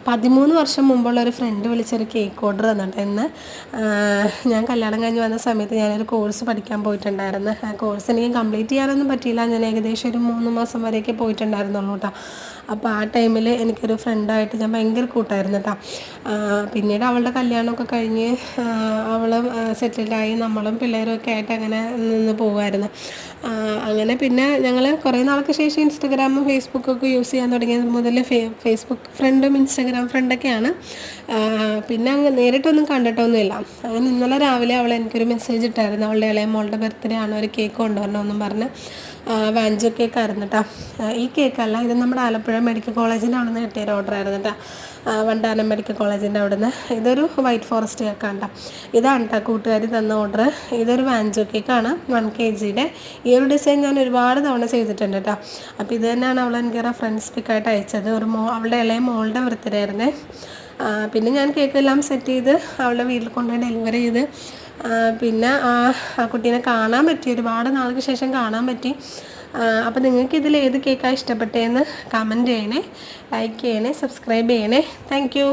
13 വർഷം മുമ്പുള്ള ഒരു ഫ്രണ്ട് വിളിച്ചൊരു കേക്ക് ഓർഡർ തന്നിട്ട് ഇന്ന് ഞാൻ കല്യാണം കഴിഞ്ഞ് വന്ന സമയത്ത് ഞാനൊരു കോഴ്സ് പഠിക്കാൻ പോയിട്ടുണ്ടായിരുന്നു. ആ കോഴ്സ് എനിക്ക് കംപ്ലീറ്റ് ചെയ്യാനൊന്നും പറ്റിയില്ല. ഞാൻ ഏകദേശം ഒരു 3 മാസം വരെയൊക്കെ പോയിട്ടുണ്ടായിരുന്നുള്ളൂ കേട്ടോ. അപ്പോൾ ആ ടൈമിൽ എനിക്കൊരു ഫ്രണ്ടായിട്ട് ഞാൻ ഭയങ്കര കൂട്ടായിരുന്നു കേട്ടോ. പിന്നീട് അവളുടെ കല്യാണമൊക്കെ കഴിഞ്ഞ് അവൾ സെറ്റിൽഡായി, നമ്മളും പിള്ളേരും ഒക്കെ ആയിട്ട് അങ്ങനെ നിന്ന് പോകുമായിരുന്നു. അങ്ങനെ പിന്നെ ഞങ്ങൾ കുറേ നാൾക്ക് ശേഷം ഇൻസ്റ്റഗ്രാമും ഫേസ്ബുക്കൊക്കെ യൂസ് ചെയ്യാൻ തുടങ്ങിയത് മുതൽ ഫേസ്ബുക്ക് ഫ്രണ്ടും ഇൻസ്റ്റഗ്രാം ഫ്രണ്ടൊക്കെയാണ്. പിന്നെ അങ്ങ് നേരിട്ടൊന്നും കണ്ടിട്ടൊന്നുമില്ല. അങ്ങനെ ഇന്നലെ രാവിലെ അവൾ എനിക്കൊരു മെസ്സേജ് ഇട്ടായിരുന്നു. അവളുടെ ഇളയ മോളുടെ ബർത്ത്ഡേ ആണ്, ഒരു കേക്ക് കൊണ്ടുവരണമെന്നും പറഞ്ഞ്. വാഞ്ചോ കേക്കായിരുന്നു കേട്ടോ. ഈ കേക്കല്ല, ഇത് നമ്മുടെ ആലപ്പുഴ മെഡിക്കൽ കോളേജിൻ്റെ അവിടെ നിന്ന് കിട്ടിയൊരു ഓർഡർ ആയിരുന്നു കേട്ടോ. വണ്ടാനം മെഡിക്കൽ കോളേജിൻ്റെ അവിടെ നിന്ന്. ഇതൊരു വൈറ്റ് ഫോറസ്റ്റ് കേക്കാണ് കേട്ടോ. ഇതാണ് കേട്ടോ കൂട്ടുകാരി തന്ന ഓർഡർ. ഇതൊരു വാഞ്ചോ കേക്കാണ് 1 kg. ഈ ഒരു ഡിസൈൻ ഞാൻ ഒരുപാട് തവണ ചെയ്തിട്ടുണ്ട് കേട്ടോ. അപ്പോൾ ഇത് തന്നെയാണ് അവൾ എനിക്ക് റെഫറൻസ് പിക്കായിട്ട് അയച്ചത്. അവളുടെ ഇളയ മോളുടെ ബർത്ത്ഡേ ആയിരുന്നേ. പിന്നെ ഞാൻ കേക്കെല്ലാം സെറ്റ് ചെയ്ത് അവളുടെ വീട്ടിൽ കൊണ്ടുപോയി ഡെലിവറി ചെയ്ത് പിന്നെ ആ കുട്ടീനെ കാണാൻ പറ്റി, ഒരുപാട് നാൾക്ക് ശേഷം കാണാൻ പറ്റി. അപ്പോൾ നിങ്ങൾക്ക് ഇതിൽ ഏത് കേക്കാണ് ഇഷ്ടപ്പെട്ടതെന്ന് കമൻറ്റ് ചെയ്യണേ, ലൈക്ക് ചെയ്യണേ, സബ്സ്ക്രൈബ് ചെയ്യണേ. Thank you.